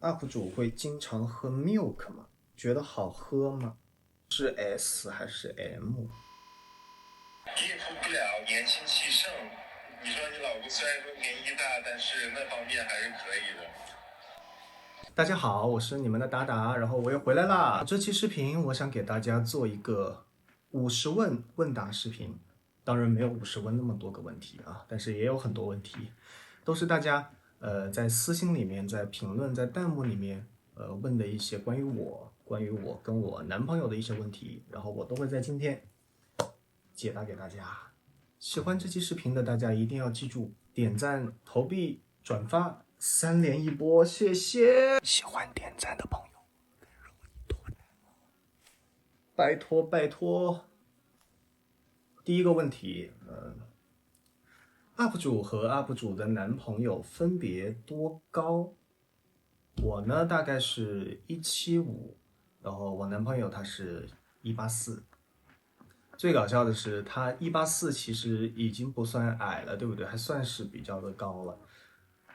UP 主会经常喝 milk 吗？觉得好喝吗？是 S 还是 M？应付不了，年轻气盛。你说你老公虽然说年纪大，但是那方面还是可以的。大家好，我是你们的达达，然后我又回来啦。这期视频我想给大家做一个50问问答视频，当然没有50问那么多个问题啊，但是也有很多问题，都是大家在私信里面、在评论、在弹幕里面问的一些关于我跟我男朋友的一些问题，然后我都会在今天解答给大家。喜欢这期视频的大家一定要记住点赞、投币、转发3连一波，谢谢！喜欢点赞的朋友，拜托拜托。第一个问题，UP 主和 UP 主的男朋友分别多高？我呢大概是175，然后我男朋友他是184。最搞笑的是，他184其实已经不算矮了，对不对？还算是比较的高了。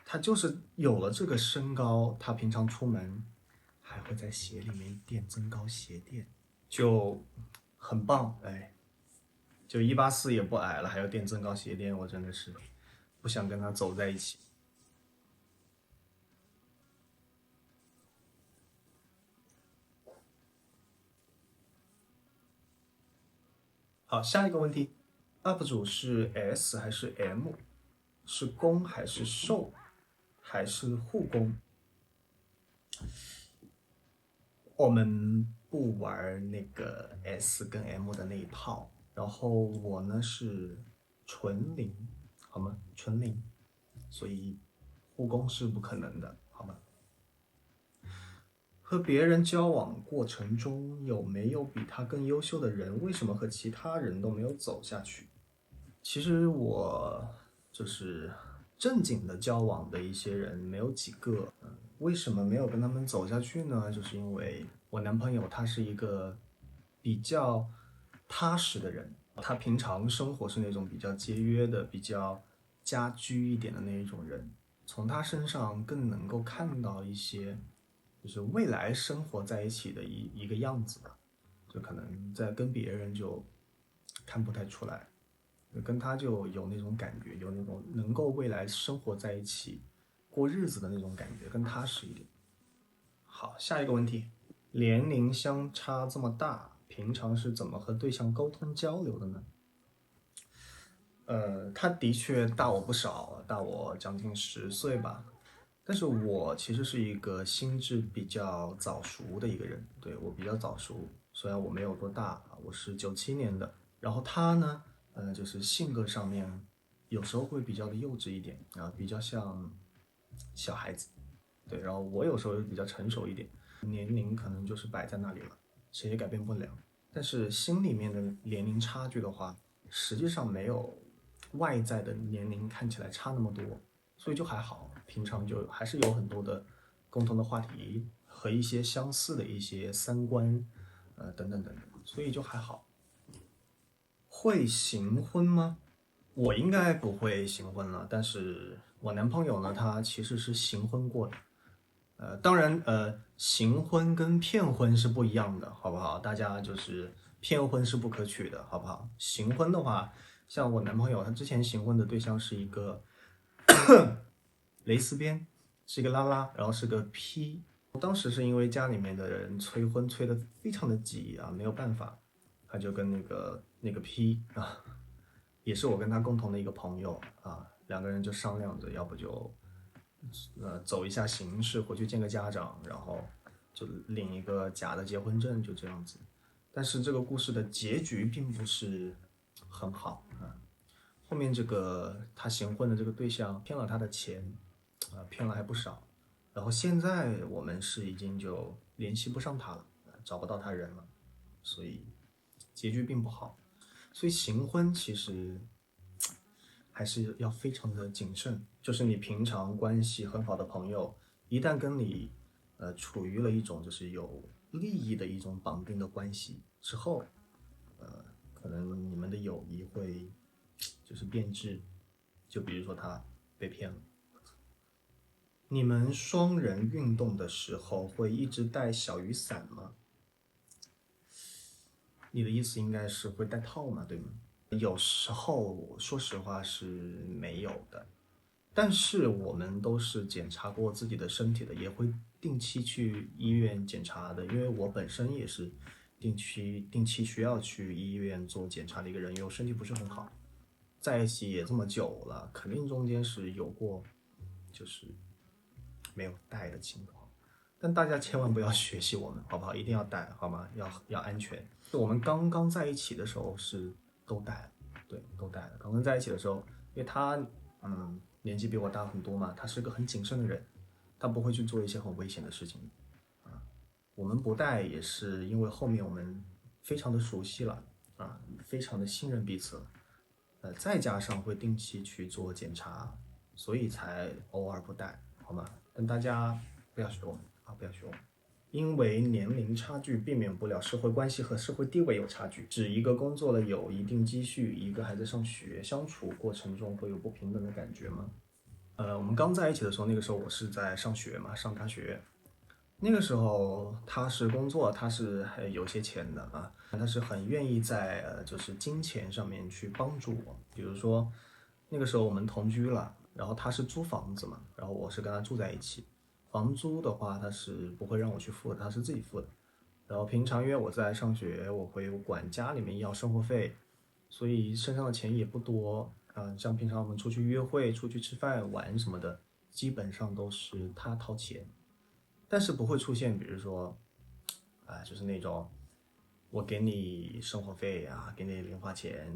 他就是有了这个身高，他平常出门还会在鞋里面垫增高鞋垫，就很棒。哎，就184也不矮了，还要垫增高鞋垫，我真的是不想跟他走在一起。好，下一个问题，UP 主是 S 还是 M？是攻还是受？还是护攻？我们不玩那个 S 跟 M 的那一套，然后我呢是纯零，好吗？纯零，所以护攻是不可能的，好吗？和别人交往过程中有没有比他更优秀的人？为什么和其他人都没有走下去？其实我就是正经的交往的一些人没有几个，为什么没有跟他们走下去呢？就是因为我男朋友他是一个比较踏实的人，他平常生活是那种比较节约的、比较家居一点的那一种人，从他身上更能够看到一些，就是未来生活在一起的一个样子吧，就可能在跟别人就看不太出来。跟他就有那种感觉，有那种能够未来生活在一起过日子的那种感觉，更踏实一点。好，下一个问题，年龄相差这么大，平常是怎么和对象沟通交流的呢？他的确大我不少，大我将近10岁吧。但是我其实是一个心智比较早熟的一个人，对，我比较早熟，虽然我没有多大，我是97年的。然后他呢，就是性格上面有时候会比较的幼稚一点啊，比较像小孩子，对。然后我有时候比较成熟一点，年龄可能就是摆在那里了，谁也改变不了。但是心里面的年龄差距的话，实际上没有外在的年龄看起来差那么多，所以就还好。平常就还是有很多的共同的话题和一些相似的一些三观，等等等等，所以就还好。会行婚吗？我应该不会行婚了，但是我男朋友呢，他其实是行婚过的。当然，行婚跟骗婚是不一样的，好不好？大家就是骗婚是不可取的，好不好？行婚的话，像我男朋友，他之前行婚的对象是一个蕾丝边，是一个拉拉，然后是个 P。当时是因为家里面的人催婚催得非常的急啊，没有办法，他就跟那个 P 啊，也是我跟他共同的一个朋友啊，两个人就商量着，要不就走一下形式，回去见个家长，然后就领一个假的结婚证，就这样子。但是这个故事的结局并不是很好啊，后面这个他行婚的这个对象骗了他的钱，骗了还不少。然后现在我们是已经就联系不上他了，找不到他人了，所以结局并不好。所以行婚其实还是要非常的谨慎，就是你平常关系很好的朋友，一旦跟你处于了一种就是有利益的一种绑定的关系之后，可能你们的友谊会就是变质。就比如说他被骗了，你们双人运动的时候会一直带小雨伞吗？你的意思应该是会带套嘛，对吗？有时候说实话是没有的，但是我们都是检查过自己的身体的，也会定期去医院检查的。因为我本身也是定期需要去医院做检查的一个人，因为我身体不是很好，在一起也这么久了，肯定中间是有过就是没有带的情况。但大家千万不要学习我们，好不好？一定要带，好吗？要安全。我们刚刚在一起的时候是都带了，对，都带了。刚刚在一起的时候，因为他年纪比我大很多嘛，他是个很谨慎的人，他不会去做一些很危险的事情啊。我们不带也是因为后面我们非常的熟悉了啊，非常的信任彼此了，再加上会定期去做检查，所以才偶尔不带，好吗？但大家不要学我们啊，不要学我们。因为年龄差距避免不了社会关系和社会地位有差距，指一个工作了有一定积蓄，一个还在上学，相处过程中会有不平等的感觉吗？我们刚在一起的时候，那个时候我是在上学嘛，上大学。那个时候他是工作，他是还有些钱的啊，他是很愿意在就是金钱上面去帮助我。比如说那个时候我们同居了，然后他是租房子嘛，然后我是跟他住在一起。房租的话他是不会让我去付的，他是自己付的。然后平常因为我在上学，我会管家里面要生活费，所以身上的钱也不多。像平常我们出去约会、出去吃饭、玩什么的，基本上都是他掏钱。但是不会出现，比如说，就是那种我给你生活费啊，给你零花钱，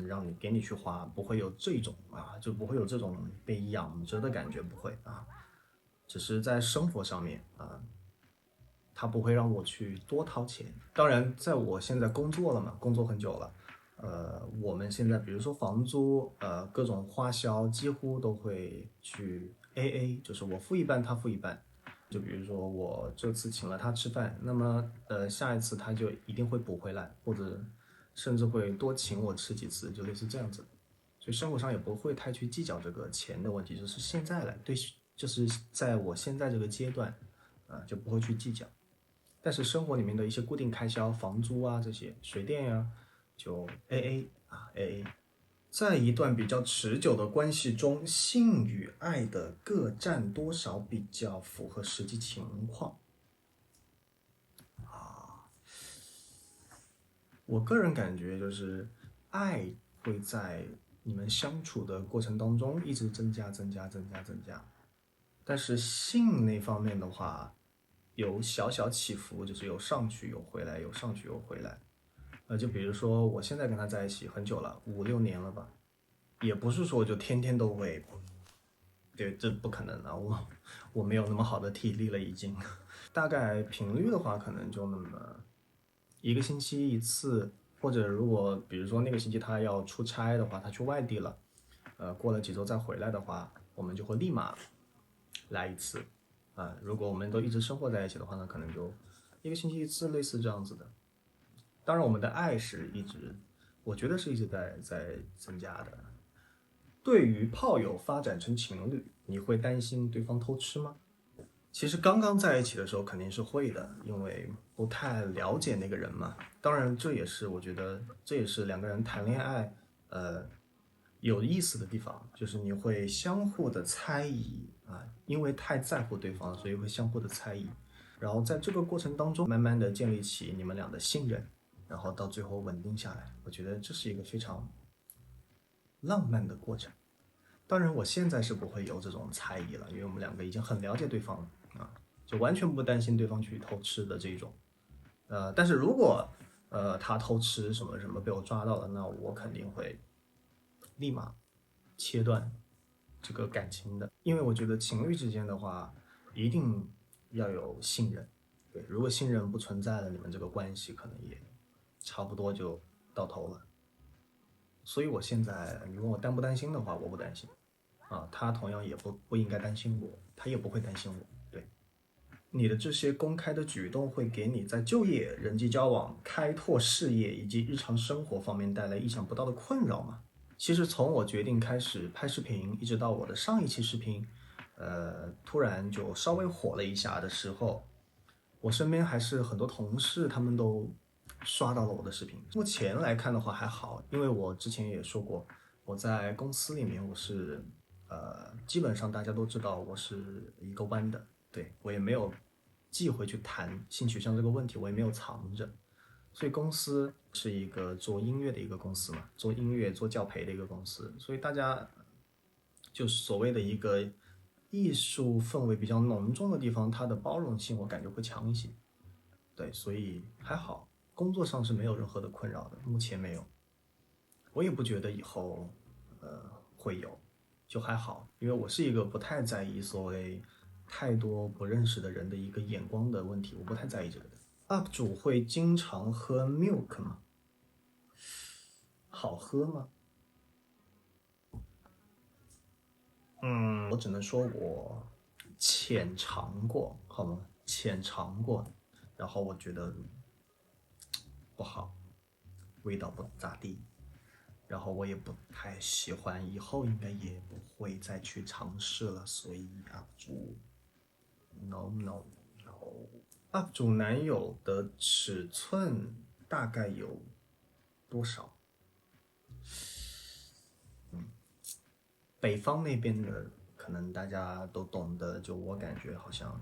让你给你去花，不会有这种啊，就不会有这种被养着的感觉，不会啊，只是在生活上面啊，他不会让我去多掏钱。当然，在我现在工作了嘛，工作很久了，我们现在比如说房租，各种花销几乎都会去 AA，就是我付一半，他付一半。就比如说我这次请了他吃饭，那么下一次他就一定会补回来，或者甚至会多请我吃几次，就类似这样子。所以生活上也不会太去计较这个钱的问题，就是现在来对，就是在我现在这个阶段，就不会去计较。但是生活里面的一些固定开销，房租啊这些，水电呀、就 AA 啊 AA。在一段比较持久的关系中，性与爱的各占多少比较符合实际情况？我个人感觉就是爱会在你们相处的过程当中一直增加、增加、增加、增加，但是性那方面的话，有小小起伏，就是有上去有回来，有上去有回来。就比如说我现在跟他在一起很久了，5、6年了吧，也不是说我就天天都会，对，这不可能啊，我没有那么好的体力了已经。大概频率的话，可能就那么1个星期一次，或者如果比如说那个星期他要出差的话，他去外地了，过了几周再回来的话，我们就会立马来一次。如果我们都一直生活在一起的话呢，可能就1个星期一次，类似这样子的。当然，我们的爱是一直，我觉得是一直在增加的。对于炮友发展成情侣，你会担心对方偷吃吗？其实刚刚在一起的时候肯定是会的，因为不太了解那个人嘛。当然，这也是我觉得这也是两个人谈恋爱有意思的地方，就是你会相互的猜疑啊，因为太在乎对方，所以会相互的猜疑。然后在这个过程当中，慢慢的建立起你们俩的信任，然后到最后稳定下来。我觉得这是一个非常浪漫的过程。当然，我现在是不会有这种猜疑了，因为我们两个已经很了解对方了啊，就完全不担心对方去偷吃的这种。但是如果他偷吃什么什么被我抓到了，那我肯定会立马切断这个感情的，因为我觉得情侣之间的话，一定要有信任。对，如果信任不存在了，你们这个关系可能也差不多就到头了。所以我现在，你问我担不担心的话，我不担心。他同样也不应该担心我，他也不会担心我。对，你的这些公开的举动会给你在就业、人际交往、开拓事业以及日常生活方面带来意想不到的困扰吗？其实从我决定开始拍视频，一直到我的上一期视频，突然就稍微火了一下的时候，我身边还是很多同事他们都刷到了我的视频。目前来看的话还好，因为我之前也说过，我在公司里面我是基本上大家都知道我是一个弯的，对，我也没有忌讳去谈性取向这个问题，我也没有藏着。所以公司是一个做音乐的一个公司嘛，做音乐做教培的一个公司，所以大家就是所谓的一个艺术氛围比较浓重的地方，它的包容性我感觉会强一些。对，所以还好，工作上是没有任何的困扰的，目前没有，我也不觉得以后会有，就还好，因为我是一个不太在意所谓太多不认识的人的一个眼光的问题，我不太在意这个的。UP 主会经常喝 milk 吗？好喝吗？我只能说我浅尝过，好吗？浅尝过，然后我觉得不好，味道不咋地，然后我也不太喜欢，以后应该也不会再去尝试了，所以 UP 主 no no no。UP 主男友的尺寸大概有多少？北方那边的可能大家都懂得，就我感觉好像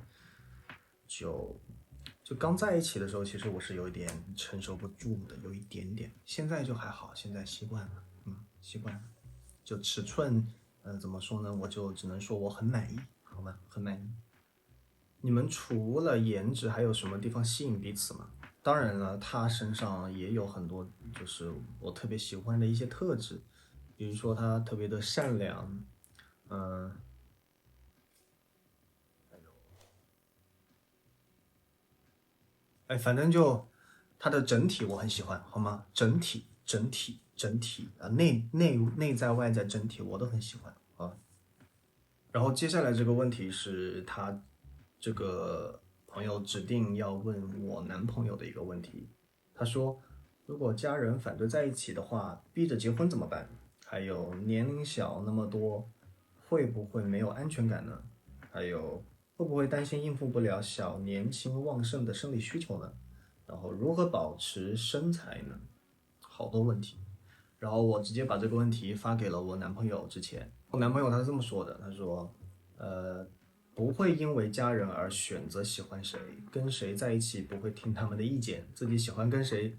就刚在一起的时候，其实我是有一点承受不住的，有一点点。现在就还好，现在习惯了，习惯了。就尺寸，怎么说呢？我就只能说我很满意，好吗？很满意。你们除了颜值，还有什么地方吸引彼此吗？当然了，他身上也有很多就是我特别喜欢的一些特质，比如说他特别的善良，嗯、反正就它的整体我很喜欢，好吗？整体啊，内在外在整体我都很喜欢啊。然后接下来这个问题是他这个朋友指定要问我男朋友的一个问题。他说，如果家人反对在一起的话，逼着结婚怎么办？还有年龄小那么多，会不会没有安全感呢？还有会不会担心应付不了小年轻旺盛的生理需求呢？然后如何保持身材呢？好多问题。然后我直接把这个问题发给了我男朋友。之前我男朋友他是这么说的，他说，不会因为家人而选择喜欢谁，跟谁在一起不会听他们的意见，自己喜欢跟谁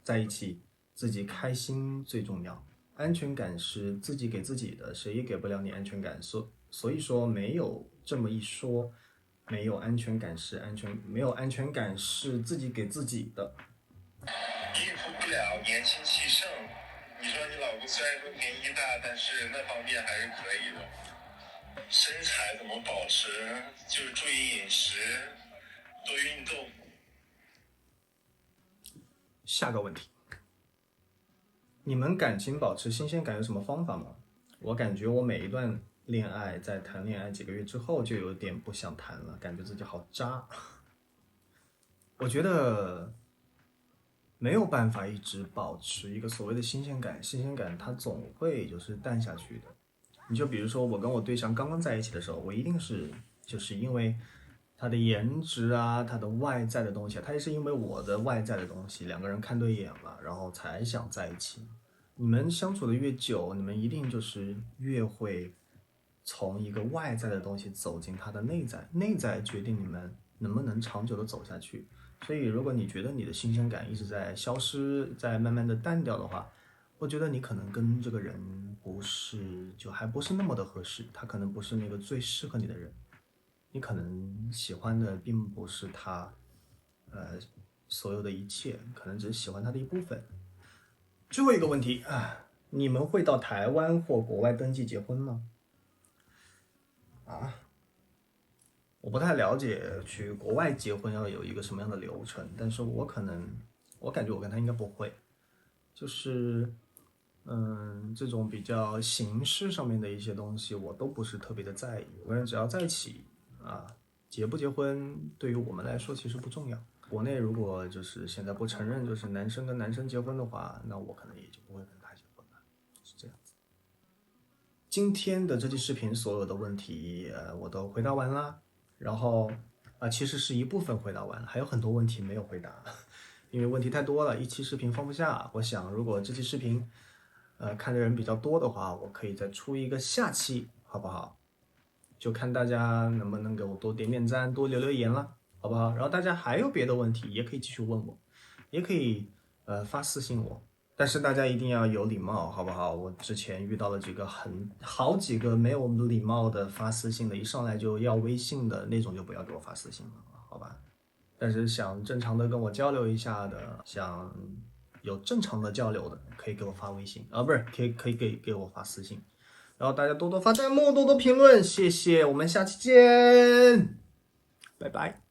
在一起，自己开心最重要。安全感是自己给自己的，谁也给不了你安全感。所以说没有这么一说，没有安全感是自己给自己的。应付不了，年轻气盛。你说你老公虽然说年纪大，但是那方面还是可以的。身材怎么保持？就是注意饮食，多运动。下个问题，你们感情保持新鲜感有什么方法吗？我感觉我每一段恋爱在谈恋爱几个月之后就有点不想谈了，感觉自己好渣。我觉得没有办法一直保持一个所谓的新鲜感，新鲜感它总会就是淡下去的。你就比如说我跟我对象刚刚在一起的时候，我一定是就是因为他的颜值啊，他的外在的东西，他也是因为我的外在的东西，两个人看对眼了，然后才想在一起。你们相处的越久，你们一定就是越会从一个外在的东西走进他的内在，内在决定你们能不能长久的走下去。所以，如果你觉得你的新鲜感一直在消失，在慢慢的淡掉的话，我觉得你可能跟这个人还不是那么的合适，他可能不是那个最适合你的人，你可能喜欢的并不是他，所有的一切，可能只是喜欢他的一部分。最后一个问题啊，你们会到台湾或国外登记结婚吗？啊，我不太了解去国外结婚要有一个什么样的流程，但是我感觉我跟他应该不会，就是这种比较形式上面的一些东西，我都不是特别的在意。我感觉只要在一起啊，结不结婚对于我们来说其实不重要。国内如果就是现在不承认就是男生跟男生结婚的话，那我可能也就不会跟他结婚了，是这样子。今天的这期视频所有的问题，我都回答完了。然后其实是一部分回答完了，还有很多问题没有回答，因为问题太多了，一期视频放不下。我想，如果这期视频看的人比较多的话，我可以再出一个下期，好不好？就看大家能不能给我多点点赞，多留言了，好不好？然后大家还有别的问题，也可以继续问我，也可以发私信我。但是大家一定要有礼貌，好不好？我之前遇到了好几个没有礼貌的发私信的，一上来就要微信的那种，就不要给我发私信了，好吧？但是想正常的跟我交流一下的，想有正常的交流的，可以给我发微信啊，不是，可以给我发私信。然后大家多多发弹幕，多多评论，谢谢，我们下期见，拜拜。